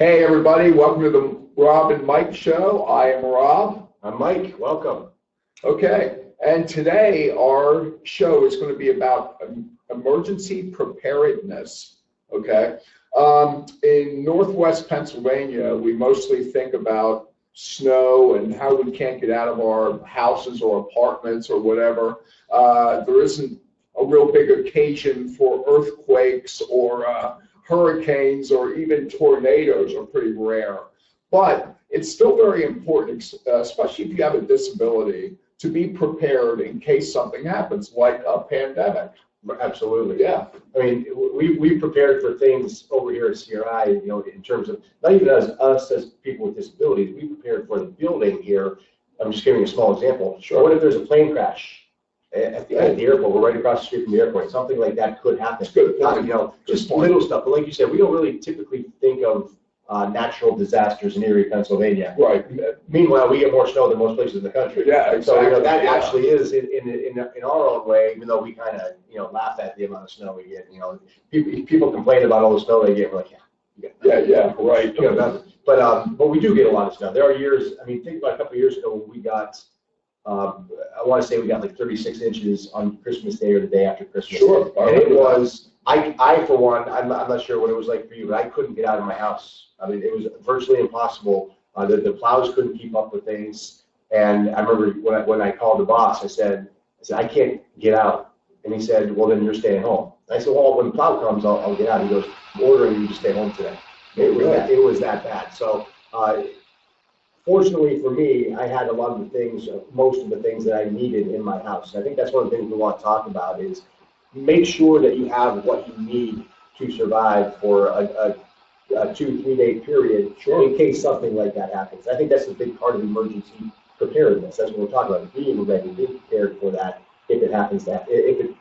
Hey everybody, welcome to the Rob and Mike show. I am Rob. I'm Mike, welcome. Okay, and today our show is going to be about emergency preparedness. Okay, in Northwest Pennsylvania, we mostly think about snow and how we can't get out of our houses or apartments or whatever. There isn't a real big occasion for earthquakes or hurricanes or even tornadoes are pretty rare. But it's still very important, especially if you have a disability, to be prepared in case something happens, like a pandemic. Absolutely. Yeah. I mean, we prepared for things over here at CRI, in terms of, not even as us as people with disabilities, we prepared for the building here. I'm just giving a small example. Sure. What if there's a plane crash at the airport? We're right across the street from the airport. Something like that could happen. It's good. Just little stuff. But like you said, we don't really typically think of natural disasters in Erie, Pennsylvania. Right. Meanwhile, we get more snow than most places in the country. Yeah, exactly. So that actually is in our own way, even though we kind of laugh at the amount of snow we get. People complain about all the snow they get. We're like, yeah, right. But we do get a lot of snow. There are years. I mean, think about a couple of years ago when we got. I want to say we got like 36 inches on Christmas Day or the day after Christmas. Sure. And it was. I for one, I'm not sure what it was like for you, but I couldn't get out of my house. I mean, it was virtually impossible. The plows couldn't keep up with things. And I remember when I called the boss, I said, I can't get out. And he said, well, then you're staying home. And I said, well, when the plow comes, I'll get out. He goes, I'm ordering you to stay home today. It was that bad. So fortunately for me, I had a lot of the things, most of the things that I needed in my house. And I think that's one of the things we want to talk about is make sure that you have what you need to survive for a 2-3 day period, in case something like that happens. I think that's a big part of emergency preparedness. That's what we're talking about, being ready, being prepared for that if it happens, if it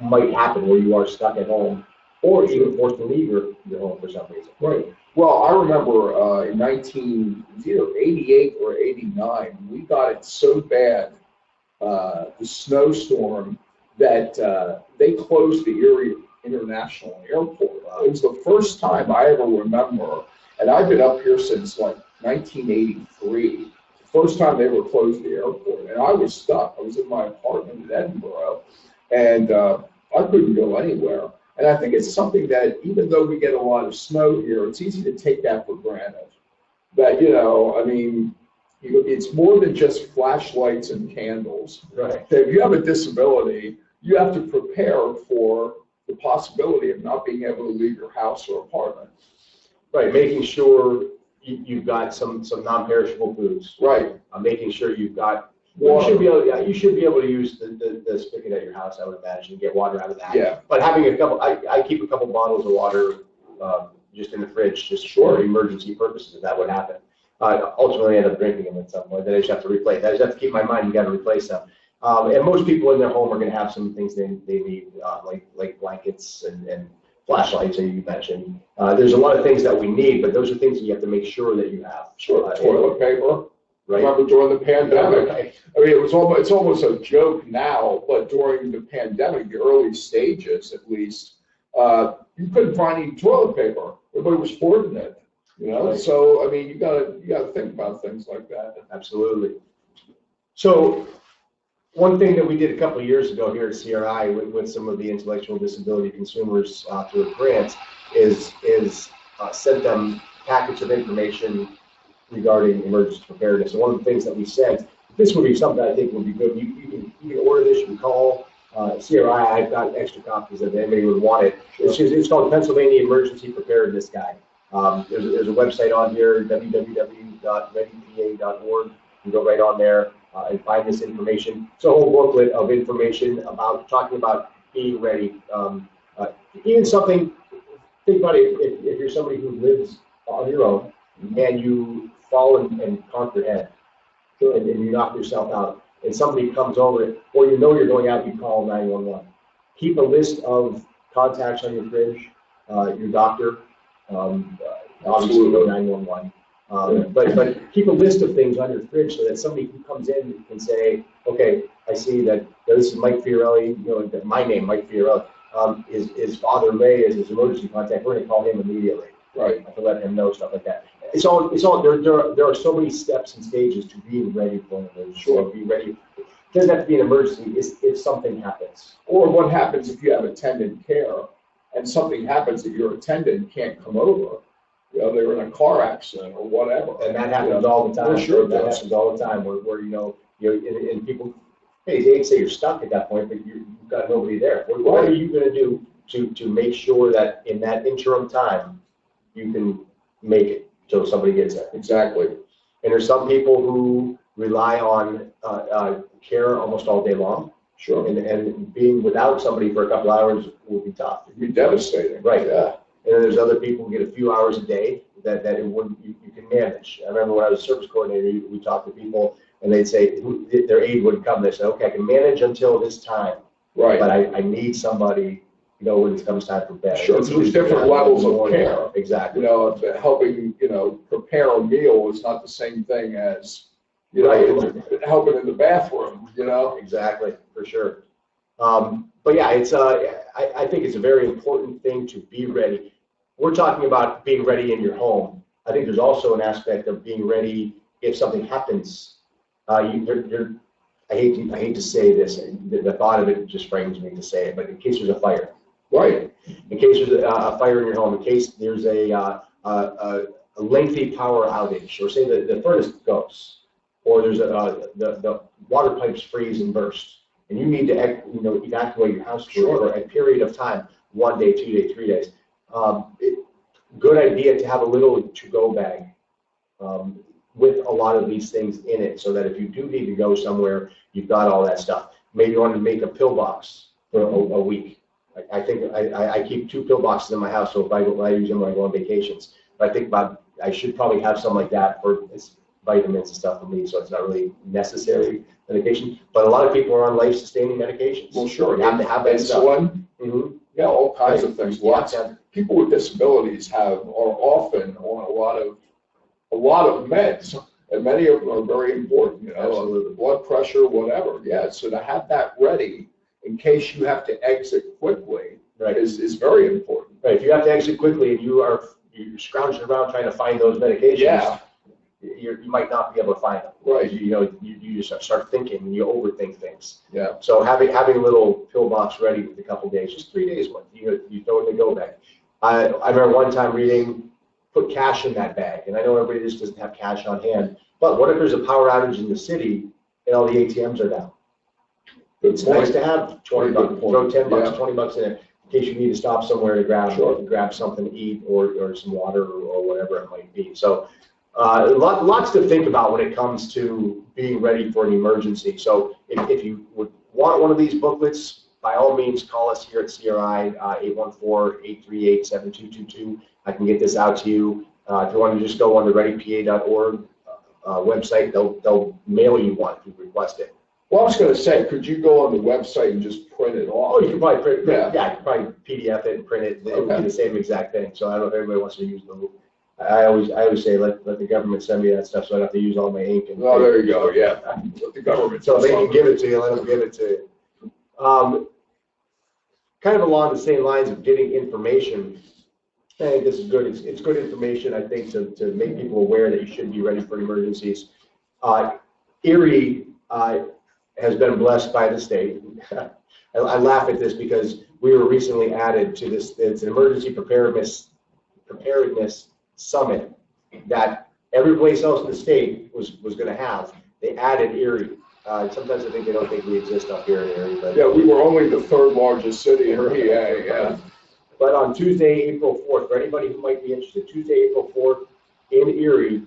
might happen where you are stuck at home or even forced to leave your home for some reason. Right. Well, I remember in 1988 or 89, we got it so bad, the snowstorm, that they closed the Erie International Airport. It was the first time I ever remember, and I've been up here since like 1983, the first time they ever closed the airport, and I was stuck. I was in my apartment in Edinburgh, and I couldn't go anywhere. And I think it's something that, even though we get a lot of snow here, it's easy to take that for granted. That, I mean, it's more than just flashlights and candles. Right. If you have a disability, you have to prepare for the possibility of not being able to leave your house or apartment. Right, making sure you've got some non-perishable foods. Right. Making sure you've got water. You should be able to use the spigot at your house, I would imagine, and get water out of that. Yeah. But having a couple, I keep a couple bottles of water just in the fridge, just for emergency purposes, if that would happen. Ultimately, I end up drinking them at some point. Then I just have to replace. I just have to keep in my mind, you got to replace them. And most people in their home are going to have some things they need, like blankets and flashlights, that you mentioned. There's a lot of things that we need, but those are things that you have to make sure that you have. Sure. Toilet paper. Right. Remember during the pandemic? Right. I mean, it's almost a joke now, but during the pandemic, the early stages at least, you couldn't find any toilet paper. Everybody was hoarding it. Right. So I mean, you gotta think about things like that. Absolutely. So one thing that we did a couple of years ago here at CRI with some of the intellectual disability consumers through a grant is sent them packets of information regarding emergency preparedness. And one of the things that we said, this would be something I think would be good. You can order this. You can call CRI. I've got extra copies if anybody would want it. It's called Pennsylvania Emergency Preparedness Guide. There's a website on here, www.readypa.org. You can go right on there and find this information. It's a whole booklet of information talking about being ready. Even something, think about it, if you're somebody who lives on your own and you fall and conk your head and you knock yourself out and somebody comes over, or you're going out, you call 911. Keep a list of contacts on your fridge, your doctor, obviously go 911. But keep a list of things on your fridge so that somebody who comes in can say, okay, I see that this is Mike Fiorelli, that my name, Mike Fiorelli, his father Ray is his emergency contact. We're going to call him immediately. Right. To let him know stuff like that. It's all. There are so many steps and stages to being ready for an emergency. Sure. Be ready. It doesn't have to be an emergency if something happens. Or what happens if you have attendant care and something happens that your attendant can't come over? You know, they're in a car accident or whatever. And that happens all the time. For sure, that happens all the time. Where and people, hey, they say you're stuck at that point, but you've got nobody there. What are you going to do to make sure that in that interim time you can make it till somebody gets there? Exactly. And there's some people who rely on care almost all day long. Sure. And being without somebody for a couple hours will be tough. It'd be devastating. Right. Yeah. And then there's other people who get a few hours a day that it wouldn't, you can manage. I remember when I was a service coordinator, we talked to people and they'd say their aide would come. They said, okay, I can manage until this time. Right. But I need somebody, when it comes time for bed. Sure. There's different levels of care. Exactly. Helping, prepare a meal is not the same thing as, helping in the bathroom, Exactly, for sure. But yeah, it's I think it's a very important thing to be ready. We're talking about being ready in your home. I think there's also an aspect of being ready if something happens. I hate to say this. The thought of it just frames me to say it. But in case there's a fire, right? In case there's a fire in your home, in case there's a lengthy power outage, or say the furnace goes, or there's the water pipes freeze and burst, and you need to evacuate your house for a period of time, 1 day, 2 days, 3 days. Good idea to have a little to-go bag with a lot of these things in it, so that if you do need to go somewhere, you've got all that stuff. Maybe you want to make a pillbox for a week. I think I keep 2 pillboxes in my house, so if I use them when I go on vacations. But I think I should probably have something like that for vitamins and stuff for me, so it's not really necessary medication. But a lot of people are on life-sustaining medications. Well, sure. You have to have that insulin. Mm-hmm. Yeah, all kinds of things. People with disabilities are often on a lot of meds, and many of them are very important. The blood pressure, whatever. Yeah, so to have that ready in case you have to exit quickly, right, is very important. Right. If you have to exit quickly and you're scrounging around trying to find those medications. Yeah. You might not be able to find them. Right. You just start thinking and you overthink things. Yeah. So having a little pillbox ready with a couple days, just 3 days worth, you throw it in the go bag. I remember one time reading, put cash in that bag, and I know everybody just doesn't have cash on hand. But what if there's a power outage in the city and all the ATMs are down? It's nice to have 20 bucks, throw 10 bucks, 20 bucks in it in case you need to stop somewhere to grab something to eat or some water or whatever it might be. So. Lots to think about when it comes to being ready for an emergency. So if you would want one of these booklets, by all means call us here at CRI, 814-838-7222. I can get this out to you. If you want to just go on the readypa.org website, they'll mail you one if you request it. Well, I was going to say, could you go on the website and just print it off? Oh, you can probably print it. Yeah, you can probably PDF it and print it. It would be the same exact thing. So I don't know if everybody wants to use the. I always say let the government send me that stuff so I don't have to use all my ink. Oh, there you go. Yeah, let the government. So they can give it to you. Let them give it to you. Kind of along the same lines of getting information. I think this is good. It's good information. I think to make people aware that you should be ready for emergencies. Erie has been blessed by the state. I laugh at this because we were recently added to this. It's an emergency preparedness summit that every place else in the state was going to have. They added Erie. Sometimes I think they don't think we exist up here in Erie. But yeah, we were only the 3rd largest city in PA. Yeah. But on Tuesday, April 4th, for anybody who might be interested, Tuesday, April 4th in Erie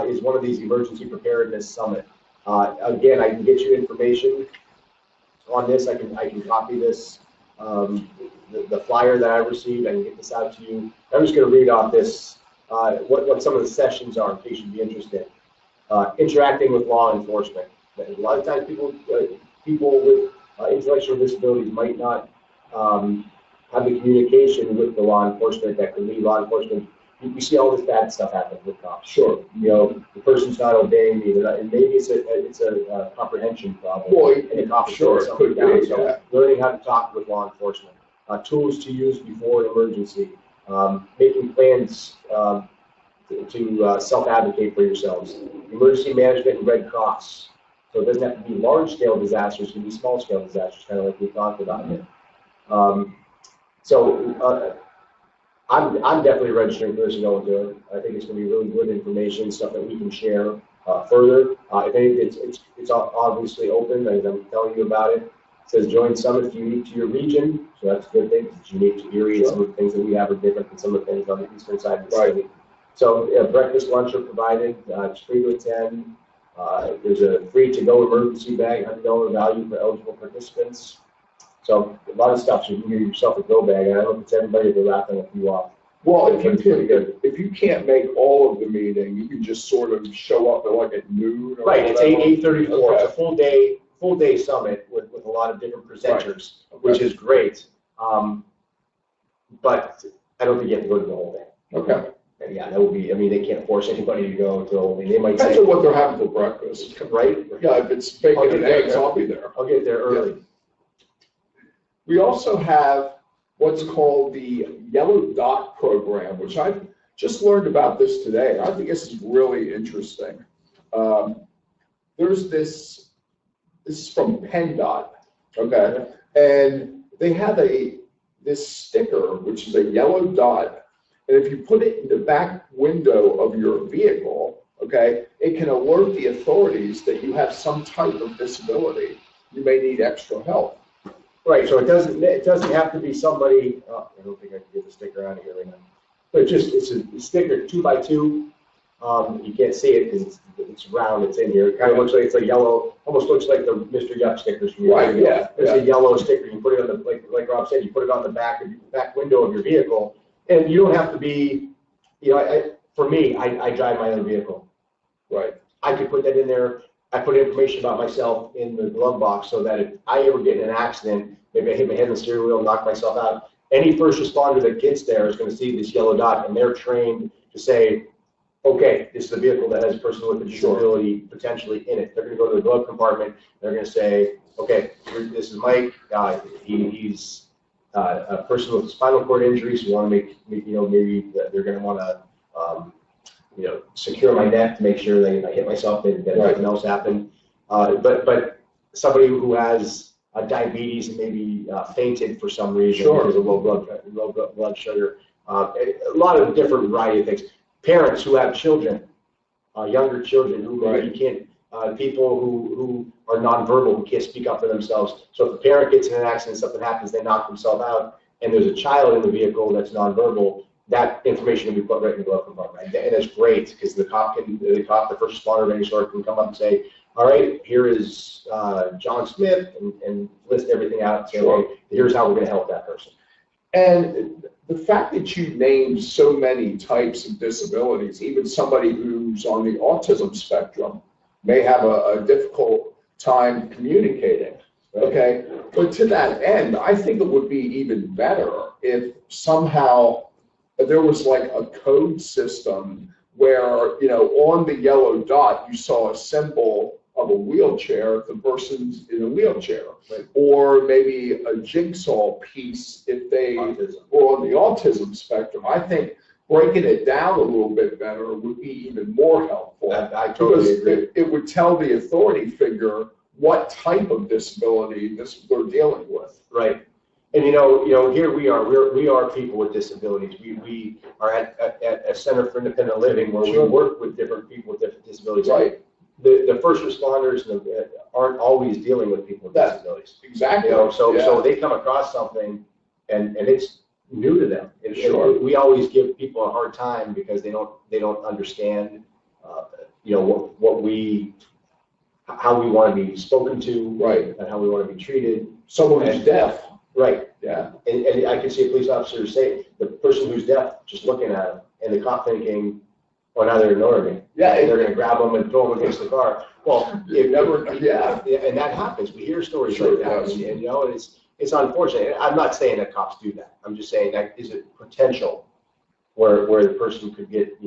is one of these emergency preparedness summit. Again, I can get you information on this. I can copy this. The flyer that I received, I can get this out to you. I'm just going to read off this. What some of the sessions are in case you'd be interested. Interacting with law enforcement. A lot of times people with intellectual disabilities might not have the communication with the law enforcement that could lead law enforcement. You see all this bad stuff happen with cops. Sure. The person's not obeying me, and maybe it's a comprehension problem. Well, and a cop sure, it could be. So learning how to talk with law enforcement, tools to use before an emergency. making plans to self-advocate for yourselves, emergency management and Red Cross. So it doesn't have to be large-scale disasters, it can be small-scale disasters, kind of like we talked about here. I'm definitely registering for this and going to it. I think it's going to be really good information, stuff that we can share further. If anything, it's obviously open, as I'm telling you about it. It says join Summit unique to your region, so that's a good thing. It's unique to Erie, and some of the things that we have are different than some of the things on the eastern side of the city. So breakfast, lunch are provided. It's free to attend. There's a free to-go emergency bag, $100 value for eligible participants. So a lot of stuff, so you can get yourself a go bag. I don't know if it's everybody, they're wrapping a few off. Well, if you can't make all of the meeting, you can just sort of show up at like at noon. Or right, it's 8:34. Okay. It's a full day summit with a lot of different presenters, which is great. But I don't think you have to go to the whole day. Okay. And yeah, that would be. I mean, they can't force anybody to go to the whole thing. They might Depends say on what they're having for breakfast. Right. Yeah, if it's bacon and eggs, I'll be there. I'll get there early. Yeah. We also have what's called the Yellow Dot program, which I've just learned about this today. I think this is really interesting. There's this is from PennDOT, okay? And they have this sticker, which is a yellow dot. And if you put it in the back window of your vehicle, okay, it can alert the authorities that you have some type of disability. You may need extra help. Right, so it doesn't have to be somebody. Oh, I don't think I can get the sticker out of here right now. But it's a sticker 2x2. You can't see it because it's round. It's in here. It kind of looks like it's a yellow. Almost looks like the Mr. Yuck stickers from your right. Yeah, it's a yellow sticker. You put it on the like Rob said. You put it on the back window of your vehicle, and you don't have to be. You know, for me, I drive my own vehicle. Right. I could put that in there. I put information about myself in the glove box so that if I ever get in an accident, maybe I hit my head in the steering wheel, knock myself out, any first responder that gets there is going to see this yellow dot, and they're trained to say, okay, this is a vehicle that has a person with a disability potentially in it. They're going to go to the glove compartment. They're going to say, okay, this is Mike. He's a person with spinal cord injuries. So we want to make, maybe they're going to want to, secure my neck to make sure that if I hit myself, that nothing else happened. But somebody who has diabetes and maybe fainted for some reason because of low blood sugar, a lot of different variety of things. Parents who have children, younger children who maybe can't, people who are nonverbal, who can't speak up for themselves. So if a parent gets in an accident, something happens, they knock themselves out, and there's a child in the vehicle that's nonverbal, that information can be put right in the glove compartment. And it's great because the first responder of any sort can come up and say, all right, here is John Smith, and list everything out and say, okay, here's how we're going to help that person. And the fact that you named so many types of disabilities, even somebody who's on the autism spectrum may have a difficult time communicating, okay? But to that end, I think it would be even better if somehow there was like a code system where, on the yellow dot, you saw a symbol of a wheelchair if the person's in a wheelchair, or maybe a jigsaw piece if they were on the autism spectrum. I think breaking it down a little bit better would be even more helpful. I totally agree. It would tell the authority figure what type of disability they're dealing with. Right. And here we are people with disabilities. We are at a Center for Independent Living where we work with different people with different disabilities. Right. The first responders aren't always dealing with people with disabilities. Exactly. So they come across something and it's new to them. We always give people a hard time because they don't understand how we want to be spoken to, and how we want to be treated. Someone who's deaf. Right. Yeah. And I can see a police officer say, the person who's deaf just looking at him, and the cop thinking, oh, now they're ignoring me. Yeah. And they're going to grab them and throw them against the car. Well, and that happens. We hear stories like that, and it's unfortunate. I'm not saying that cops do that. I'm just saying that is a potential where the person could get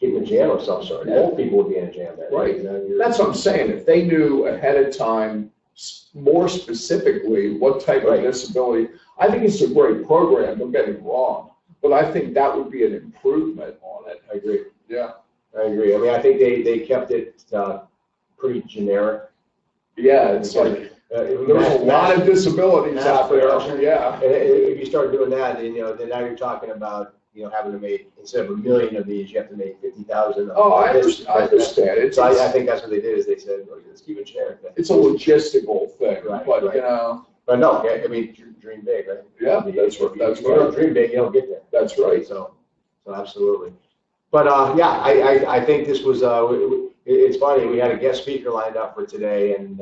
in jail of some sort. Both people would be in a jam there. Right. That's what I'm saying. If they knew ahead of time more specifically what type of disability, I think it's a great program, don't get me wrong, but I think that would be an improvement on it. I agree. Yeah. I agree. I mean, I think they kept it pretty generic. Yeah, it's like, there's a lot of disabilities out there, yeah. If you start doing that, then, then now you're talking about, having to make, instead of 1 million of these, you have to make 50,000. Oh, I understand. So I think that's what they did, is they said, well, let's keep it generic. It's a logistical thing, Right, but, right. But no, I mean, dream big, right? Yeah, that's right. If you don't dream big, you don't get there. That's right. So absolutely. But yeah, I think this was, it's funny, we had a guest speaker lined up for today, and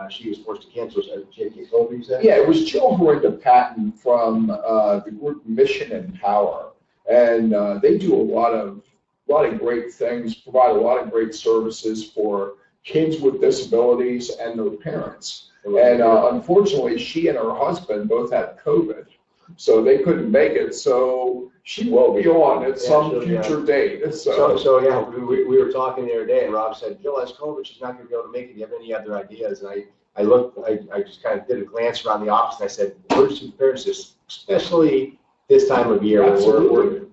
she was forced to cancel. J.K. Colby, you said? Yeah, it was Jill Horinda Patton from the group Mission and Power, and they do a lot of great things, provide a lot of great services for kids with disabilities and their parents. And unfortunately, she and her husband both had COVID, so they couldn't make it. So she will be on at some future date. So yeah, we were talking the other day, and Rob said, Jill has COVID, she's not going to be able to make it. Do you have any other ideas? And I looked, I just kind of did a glance around the office, and I said, emergency preparedness, especially this time of year. Absolutely.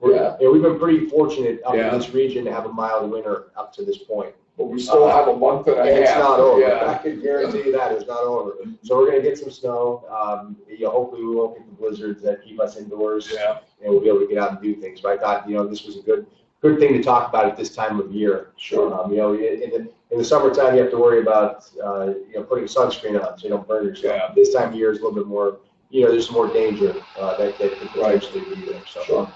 We've been pretty fortunate up in this region to have a mild winter up to this point. But we still have a month and a half. It's not over. Yeah. I can guarantee you that it's not over. So we're going to get some snow. Hopefully we won't get the blizzards that keep us indoors. Yeah. And we'll be able to get out and do things. But I thought, this was a good thing to talk about at this time of year. Sure. In the summertime, you have to worry about putting sunscreen on so you don't burn yourself. Yeah. This time of year is a little bit more. There's more danger that could potentially be there. So. Sure.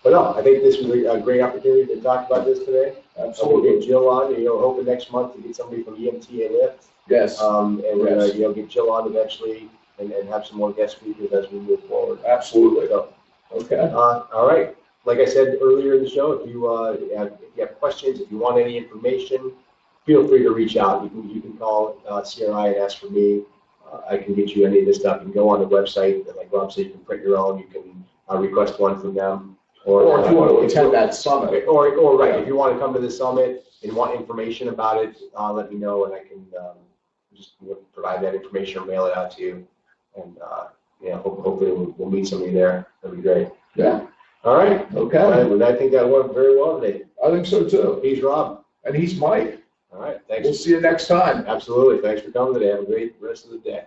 But no, I think this was a great opportunity to talk about this today. Absolutely. We'll get Jill on, hoping next month to get somebody from EMTA Lift. Yes. And we're going to, get Jill on eventually and have some more guest speakers as we move forward. Absolutely. So, okay. All right. Like I said earlier in the show, if you have questions, if you want any information, feel free to reach out. You can call CRI and ask for me. I can get you any of this stuff. You can go on the website, and like Rob said, you can print your own. You can request one from them. Or if you want to attend that summit. Or if you want to come to the summit and want information about it, let me know, and I can just provide that information or mail it out to you. And hopefully we'll meet somebody there. That'd be great. Yeah. All right. Okay. Well, I think that went very well today. I think so too. He's Rob. And he's Mike. All right. Thanks. We'll see you next time. Absolutely. Thanks for coming today. Have a great rest of the day.